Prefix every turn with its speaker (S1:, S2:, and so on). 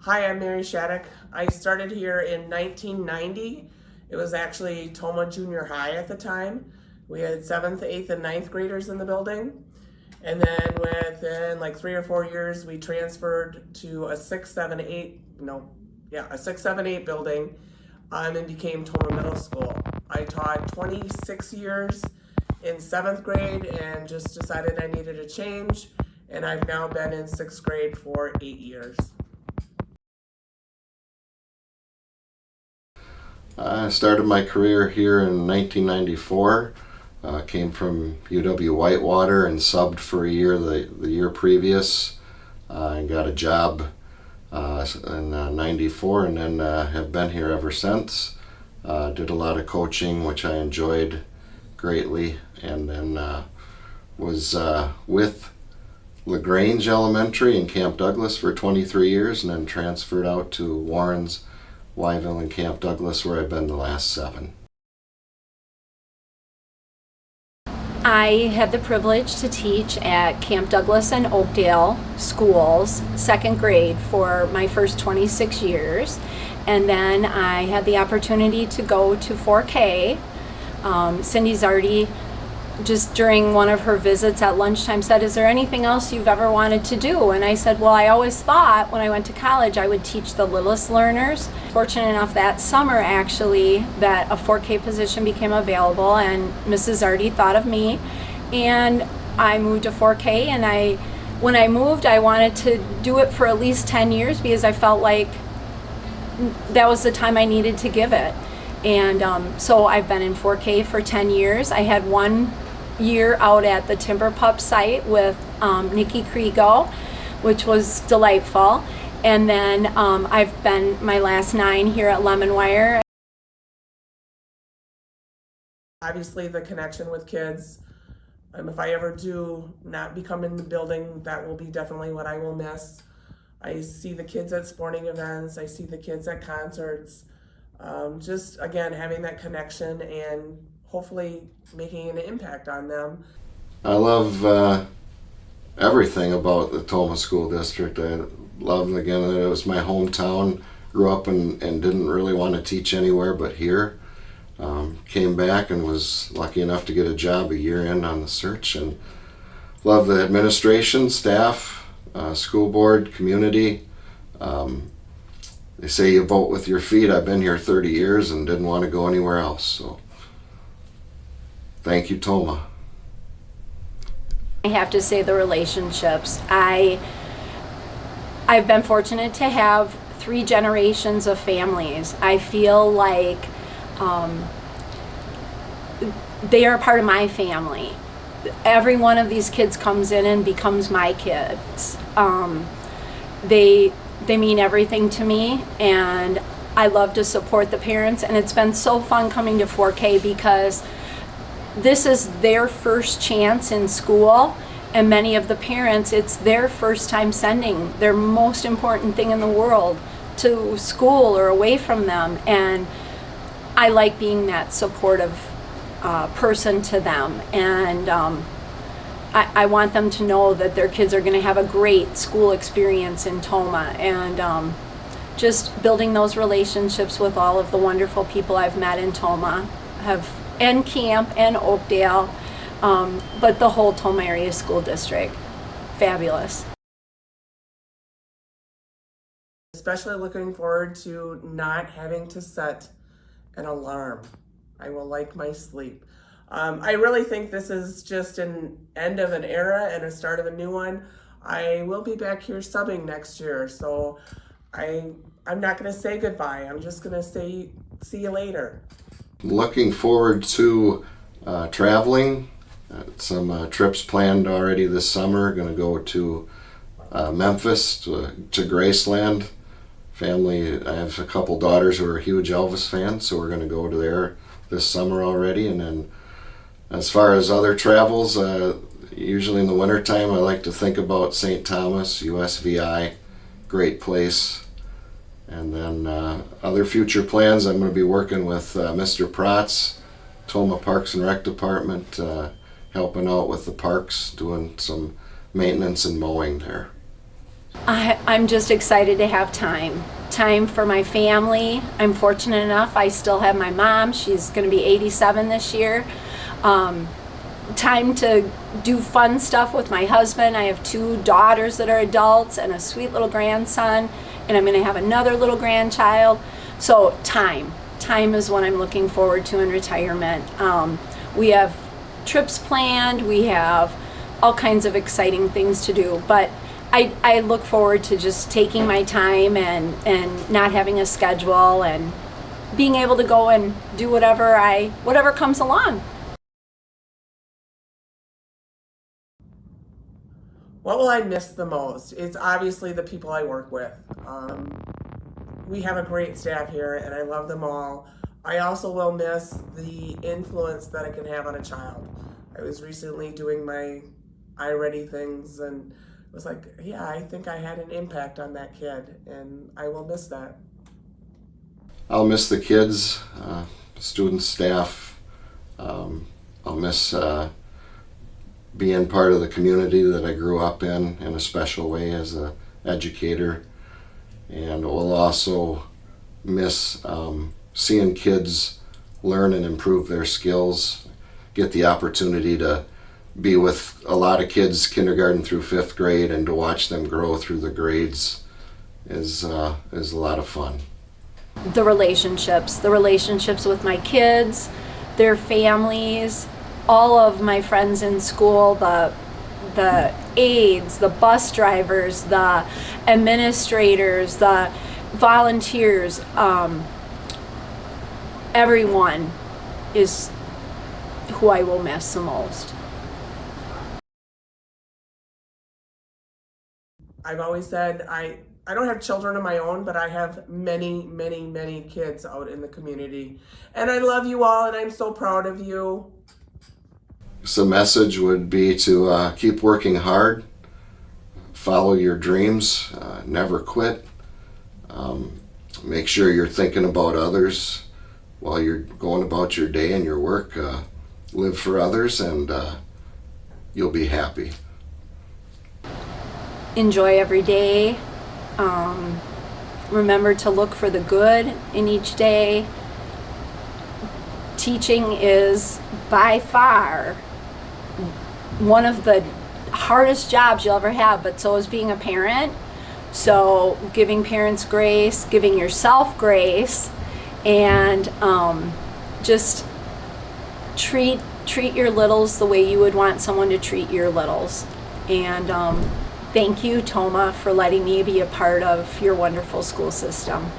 S1: Hi, I'm Mary Shattuck. I started here in 1990. It was actually Tomah Junior High at the time. We had 7th, 8th, and 9th graders in the building. And then within like 3 or 4 years, we transferred to a 6, 7, 8, a 6, 7, 8 building and became Tomah Middle School. I taught 26 years in 7th grade and just decided I needed a change. And I've now been in 6th grade for 8 years.
S2: I started my career here in 1994. Came from UW-Whitewater and subbed for a year the year previous and got a job in 94 and then have been here ever since. Did a lot of coaching, which I enjoyed greatly, and then was with LaGrange Elementary in Camp Douglas for 23 years and then transferred out to Warren's, Wyville, and Camp Douglas, where I've been the last 7.
S3: I had the privilege to teach at Camp Douglas and Oakdale schools, 2nd grade, for my first 26 years. And then I had the opportunity to go to 4K. Cindy Zardi, just during one of her visits at lunchtime, said, "Is there anything else you've ever wanted to do?" And I said, well, I always thought when I went to college I would teach the littlest learners. Fortunate enough that summer, actually, that a 4K position became available, and Mrs. Zardi thought of me, and I moved to 4K. And when I moved, I wanted to do it for at least 10 years because I felt like that was the time I needed to give it. And so I've been in 4K for 10 years. I had 1 year out at the Timber Pup site with Nikki Kriego, which was delightful. And then I've been my last 9 here at Lemon Wire.
S1: Obviously, the connection with kids. If I ever do not become in the building, that will be definitely what I will miss. I see the kids at sporting events. I see the kids at concerts. Just, again, having that connection and hopefully making an impact on them.
S2: I love everything about the Tomah School District. I love, again, that it was my hometown. Grew up and didn't really want to teach anywhere but here. Came back and was lucky enough to get a job a year in on the search, and love the administration, staff, school board, community. They say you vote with your feet. I've been here 30 years and didn't want to go anywhere else. So thank you, Tomah.
S3: I have to say the relationships. I've been fortunate to have 3 generations of families. I feel like they are part of my family. Every one of these kids comes in and becomes my kids. They mean everything to me, and I love to support the parents. And it's been so fun coming to 4K because this is their first chance in school, and many of the parents, it's their first time sending their most important thing in the world to school or away from them. And I like being that supportive person to them. And I want them to know that their kids are going to have a great school experience in Tomah, and just building those relationships with all of the wonderful people I've met in Tomah, and Camp and Oakdale, but the whole Tomah area school district. Fabulous.
S1: Especially looking forward to not having to set an alarm. I will like my sleep. I really think this is just an end of an era and a start of a new one. I will be back here subbing next year, so I'm not going to say goodbye. I'm just going to say see you later.
S2: Looking forward to traveling. Some trips planned already this summer. Going to go to Memphis, to Graceland. Family, I have a couple daughters who are huge Elvis fans, so we're going to go to there this summer already. And then as far as other travels, usually in the wintertime I like to think about St. Thomas, USVI, great place. And then other future plans, I'm going to be working with Mr. Protz, Tomah Parks and Rec Department, helping out with the parks, doing some maintenance and mowing there.
S3: I'm just excited to have time for my family. I'm fortunate enough, I still have my mom. She's going to be 87 this year. Time to do fun stuff with my husband. I have 2 daughters that are adults and a sweet little grandson, and I'm going to have another little grandchild. So time is what I'm looking forward to in retirement. We have trips planned, we have all kinds of exciting things to do, but I look forward to just taking my time and not having a schedule and being able to go and do whatever comes along.
S1: What will I miss the most? It's obviously the people I work with. We have a great staff here and I love them all. I also will miss the influence that I can have on a child. I was recently doing my iReady things and was like, yeah, I think I had an impact on that kid, and I will miss that.
S2: I'll miss the kids, students, staff. I'll miss being part of the community that I grew up in a special way as an educator. And we'll also miss seeing kids learn and improve their skills, get the opportunity to be with a lot of kids kindergarten through 5th grade and to watch them grow through the grades is a lot of fun.
S3: The relationships with my kids, their families, all of my friends in school, the aides, the bus drivers, the administrators, the volunteers, everyone is who I will miss the most.
S1: I've always said I don't have children of my own, but I have many, many, many kids out in the community. And I love you all, and I'm so proud of you.
S2: So the message would be to keep working hard, follow your dreams, never quit. Make sure you're thinking about others while you're going about your day and your work. Live for others, and you'll be happy.
S3: Enjoy every day. Remember to look for the good in each day. Teaching is by far one of the hardest jobs you'll ever have, but so is being a parent. So giving parents grace, giving yourself grace, and just treat your littles the way you would want someone to treat your littles. And thank you, Tomah, for letting me be a part of your wonderful school system.